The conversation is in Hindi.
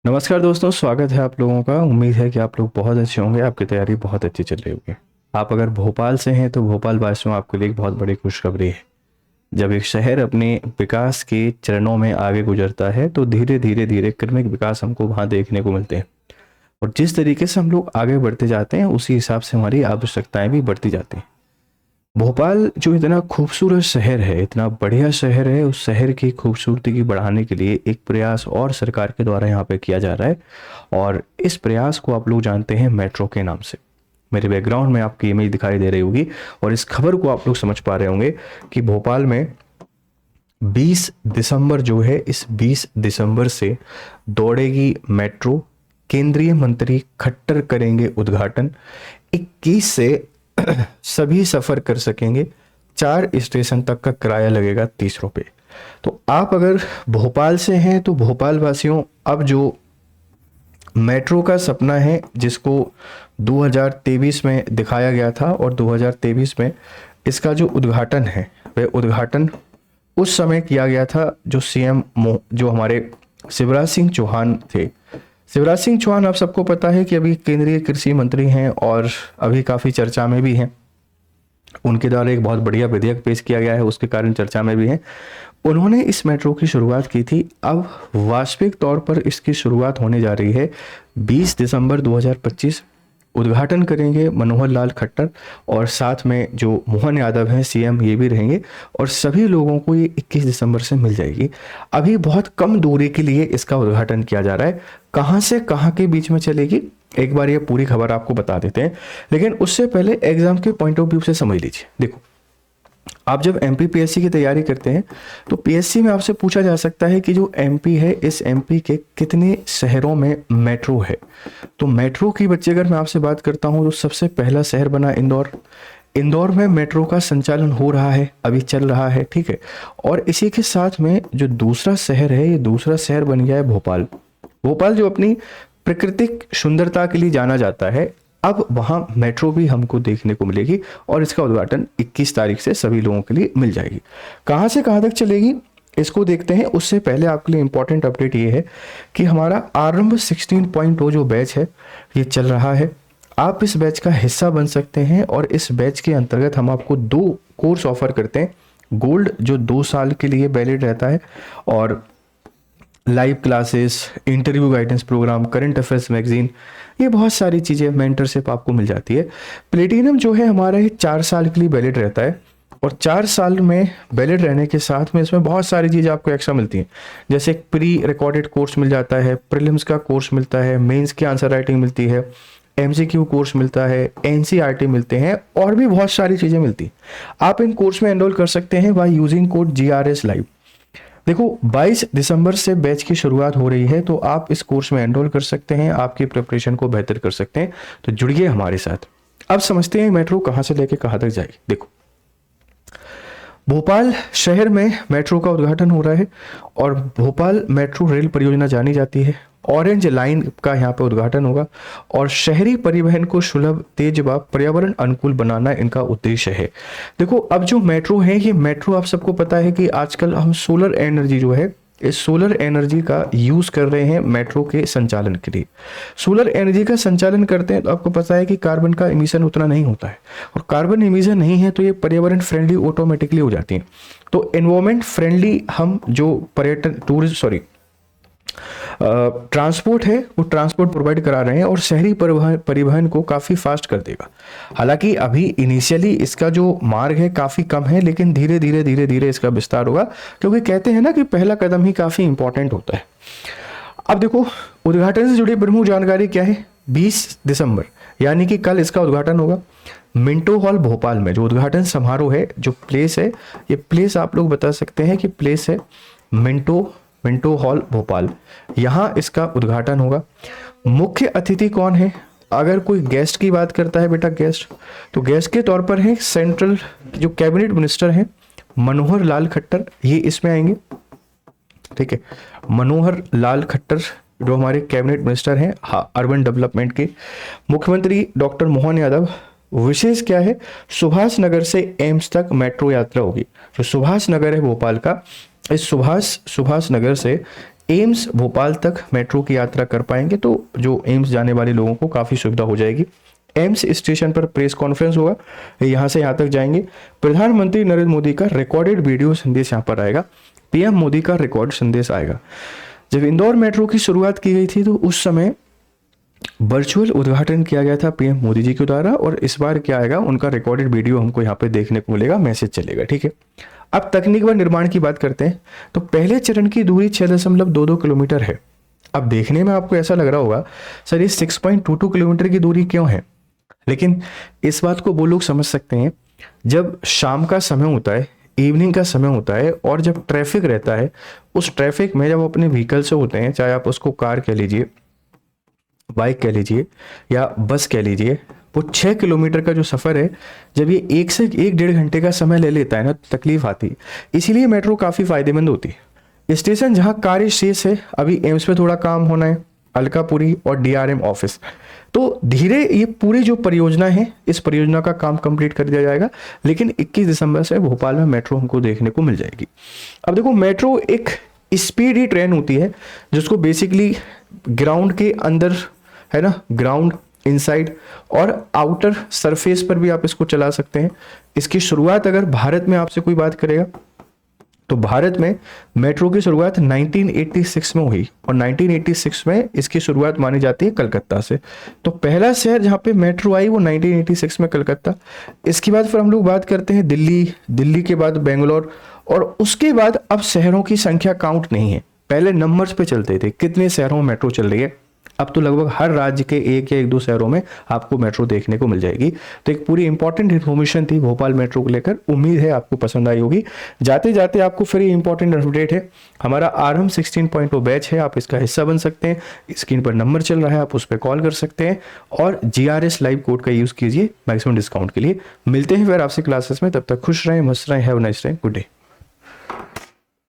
नमस्कार दोस्तों, स्वागत है आप लोगों का। उम्मीद है कि आप लोग बहुत अच्छे होंगे, आपकी तैयारी बहुत अच्छी चल रही होगी। आप अगर भोपाल से हैं तो भोपाल वासियों आपके लिए एक बहुत बड़ी खुशखबरी है। जब एक शहर अपने विकास के चरणों में आगे गुजरता है तो धीरे धीरे धीरे क्रमिक विकास हमको वहाँ देखने को मिलते हैं। और जिस तरीके से हम लोग आगे बढ़ते जाते हैं उसी हिसाब से हमारी आवश्यकताएं भी बढ़ती जाती हैं। भोपाल जो इतना खूबसूरत शहर है, इतना बढ़िया शहर है, उस शहर की खूबसूरती की बढ़ाने के लिए एक प्रयास और सरकार के द्वारा यहाँ पे किया जा रहा है। और इस प्रयास को आप लोग जानते हैं मेट्रो के नाम से। मेरे बैकग्राउंड में आपकी इमेज दिखाई दे रही होगी और इस खबर को आप लोग समझ पा रहे होंगे कि भोपाल में 20 दिसंबर जो है, इस 20 दिसंबर से दौड़ेगी मेट्रो। केंद्रीय मंत्री खट्टर करेंगे उद्घाटन। 21 से सभी सफर कर सकेंगे। 4 स्टेशन तक का किराया लगेगा 30 रुपये। तो आप अगर भोपाल से हैं तो भोपाल वासियों, अब जो मेट्रो का सपना है जिसको 2023 में दिखाया गया था और 2023 में इसका जो उद्घाटन है वह उद्घाटन उस समय किया गया था जो सीएम जो हमारे शिवराज सिंह चौहान थे। शिवराज सिंह चौहान आप सबको पता है कि अभी केंद्रीय कृषि मंत्री हैं और अभी काफ़ी चर्चा में भी हैं। उनके द्वारा एक बहुत बढ़िया विधेयक पेश किया गया है, उसके कारण चर्चा में भी हैं। उन्होंने इस मेट्रो की शुरुआत की थी। अब वास्तविक तौर पर इसकी शुरुआत होने जा रही है 20 दिसंबर 2025। उद्घाटन करेंगे मनोहर लाल खट्टर और साथ में जो मोहन यादव हैं सीएम, ये भी रहेंगे और सभी लोगों को ये 21 दिसंबर से मिल जाएगी। अभी बहुत कम दूरी के लिए इसका उद्घाटन किया जा रहा है। कहाँ से कहाँ के बीच में चलेगी, एक बार ये पूरी खबर आपको बता देते हैं, लेकिन उससे पहले एग्जाम के पॉइंट ऑफ व्यू से समझ लीजिए। देखो, आप जब एमपी पीएससी की तैयारी करते हैं तो पीएससी में आपसे पूछा जा सकता है कि जो एमपी है, इस एमपी के कितने शहरों में मेट्रो है। तो मेट्रो की बच्चे अगर मैं आपसे बात करता हूं तो सबसे पहला शहर बना इंदौर। इंदौर में मेट्रो का संचालन हो रहा है, अभी चल रहा है, ठीक है। और इसी के साथ में जो दूसरा शहर है, ये दूसरा शहर बन गया है भोपाल। भोपाल जो अपनी प्राकृतिक सुंदरता के लिए जाना जाता है, अब वहां मेट्रो भी हमको देखने को मिलेगी और इसका उद्घाटन 21 तारीख से सभी लोगों के लिए मिल जाएगी। कहां से कहां तक चलेगी इसको देखते हैं। उससे पहले आपके लिए इंपॉर्टेंट अपडेट ये है कि हमारा आरंभ 16.0 जो बैच है ये चल रहा है। आप इस बैच का हिस्सा बन सकते हैं और इस बैच के अंतर्गत हम आपको 2 कोर्स ऑफर करते हैं। गोल्ड जो 2 साल के लिए वैलिड रहता है और live classes, interview guidance program, current affairs magazine, ये बहुत सारी चीज़ें, मेंटरशिप आपको मिल जाती है। प्लेटिनम जो है हमारा ये 4 साल के लिए वैलिड रहता है और 4 साल में वैलिड रहने के साथ में इसमें बहुत सारी चीज़ें आपको एक्स्ट्रा मिलती हैं। जैसे एक प्री रिकॉर्डेड कोर्स मिल जाता है, प्रीलिम्स का कोर्स मिलता है, मेंस की आंसर राइटिंग मिलती है, एमसीक्यू कोर्स मिलता है, एनसीईआरटी मिलते हैं और भी बहुत सारी चीज़ें मिलती हैं। आप इन कोर्स में एनरोल कर सकते हैं by using code GRS live. देखो, 22 दिसंबर से बैच की शुरुआत हो रही है तो आप इस कोर्स में एनरोल कर सकते हैं, आपकी प्रिपरेशन को बेहतर कर सकते हैं। तो जुड़िए हमारे साथ। अब समझते हैं मेट्रो कहां से लेके कहां तक जाएगी। देखो, भोपाल शहर में मेट्रो का उद्घाटन हो रहा है और भोपाल मेट्रो रेल परियोजना जानी जाती है। ऑरेंज लाइन का यहाँ पे उद्घाटन होगा और शहरी परिवहन को सुलभ, तेज व पर्यावरण अनुकूल बनाना इनका उद्देश्य है। देखो, अब जो मेट्रो है, ये मेट्रो आप सबको पता है कि आजकल हम सोलर एनर्जी जो है, इस सोलर एनर्जी का यूज कर रहे हैं मेट्रो के संचालन के लिए। सोलर एनर्जी का संचालन करते हैं तो आपको पता है कि कार्बन का इमिशन उतना नहीं होता है और कार्बन इमिशन नहीं है तो ये पर्यावरण फ्रेंडली ऑटोमेटिकली हो जाती है। तो एनवायरमेंट फ्रेंडली हम जो पर्यटन ट्रांसपोर्ट है वो ट्रांसपोर्ट प्रोवाइड करा रहे हैं और शहरी परिवहन को काफ़ी फास्ट कर देगा। हालांकि अभी इनिशियली इसका जो मार्ग है काफ़ी कम है, लेकिन धीरे धीरे इसका विस्तार होगा, क्योंकि कहते हैं ना कि पहला कदम ही काफ़ी इंपॉर्टेंट होता है। अब देखो, उद्घाटन से जुड़ी प्रमुख जानकारी क्या है। 20 दिसंबर यानी कि कल इसका उद्घाटन होगा मिंटो हॉल भोपाल में। जो उद्घाटन समारोह है, जो प्लेस है, ये प्लेस आप लोग बता सकते हैं कि प्लेस है मिंटो हॉल भोपाल। यहाँ इसका उद्घाटन होगा। मुख्य अतिथि कौन है? अगर कोई गेस्ट की बात करता है बेटा, गेस्ट, तो गेस्ट के तौर पर है सेंट्रल जो कैबिनेट मिनिस्टर हैं मनोहर लाल खट्टर, ये इसमें आएंगे, ठीक है। मनोहर लाल खट्टर जो हमारे कैबिनेट मिनिस्टर हैं, हाँ, अर्बन डेवलपमेंट के। मुख्यमंत्री डॉक्टर मोहन यादव। विशेष क्या है, सुभाष नगर से एम्स तक मेट्रो यात्रा होगी। जो सुभाष नगर है भोपाल का, इस सुभाष नगर से एम्स भोपाल तक मेट्रो की यात्रा कर पाएंगे तो जो एम्स जाने वाले लोगों को काफ़ी सुविधा हो जाएगी। एम्स स्टेशन पर प्रेस कॉन्फ्रेंस होगा, यहाँ से यहाँ तक जाएंगे। प्रधानमंत्री नरेंद्र मोदी का रिकॉर्डेड वीडियो संदेश यहाँ पर आएगा, पीएम मोदी का रिकॉर्ड संदेश आएगा। जब इंदौर मेट्रो की शुरुआत की गई थी तो उस समय वर्चुअल उद्घाटन किया गया था पीएम मोदी जी के द्वारा, और इस बार क्या आएगा, उनका रिकॉर्डेड वीडियो हमको यहाँ पे देखने को मिलेगा, मैसेज चलेगा। ठीक है, अब तकनीक व निर्माण की बात करते हैं तो पहले चरण की दूरी 6.22 किलोमीटर है। अब देखने में आपको ऐसा लग रहा होगा सर ये 6.22 किलोमीटर की दूरी क्यों है, लेकिन इस बात को वो लोग समझ सकते हैं जब शाम का समय होता है, इवनिंग का समय होता है, और जब ट्रैफिक रहता है, उस ट्रैफिक में जब अपने व्हीकल से होते हैं, चाहे आप उसको कार कह लीजिए, बाइक कह लीजिए या बस कह लीजिए, वो 6 किलोमीटर का जो सफ़र है जब ये 1 से 1.5 घंटे का समय ले लेता है ना, तो तकलीफ आती है। इसीलिए मेट्रो काफ़ी फायदेमंद होती है। स्टेशन जहाँ कार्य शेष है, अभी एम्स पे थोड़ा काम होना है, अलकापुरी और डीआरएम ऑफिस, तो धीरे ये पूरी जो परियोजना है, इस परियोजना का काम कंप्लीट कर दिया जाएगा, लेकिन 21 दिसंबर से भोपाल में मेट्रो हमको देखने को मिल जाएगी। अब देखो, मेट्रो एक स्पीडी ट्रेन होती है जिसको बेसिकली ग्राउंड के अंदर है ना, ग्राउंड इनसाइड और आउटर सरफेस पर भी आप इसको चला सकते हैं। इसकी शुरुआत अगर भारत में आपसे कोई बात करेगा तो भारत में मेट्रो की शुरुआत 1986 में हुई, और 1986 में इसकी शुरुआत मानी जाती है कलकत्ता से। तो पहला शहर जहाँ पे मेट्रो आई वो 1986 में कलकत्ता। इसके बाद फिर हम लोग बात करते हैं दिल्ली, दिल्ली के बाद बेंगलोर, और उसके बाद अब शहरों की संख्या काउंट नहीं है, पहले नंबर्स पे चलते थे कितने शहरों में मेट्रो चल रही है। अब तो लगभग हर राज्य के एक या एक दो शहरों में आपको मेट्रो देखने को मिल जाएगी। तो एक पूरी इंपॉर्टेंट इन्फॉर्मेशन थी भोपाल मेट्रो को लेकर, उम्मीद है आपको पसंद आई होगी। जाते जाते आपको फिर ये इंपॉर्टेंट अपडेट है, हमारा आरएम 16.0 बैच है, आप इसका हिस्सा बन सकते हैं। स्क्रीन पर नंबर चल रहा है, आप उस पर कॉल कर सकते हैं, और GRS लाइव कोड का यूज़ कीजिए मैक्सिमम डिस्काउंट के लिए। मिलते हैं फिर आपसे क्लासेस में, तब तक खुश रहें, मस्त रहें, have a nice day, good day.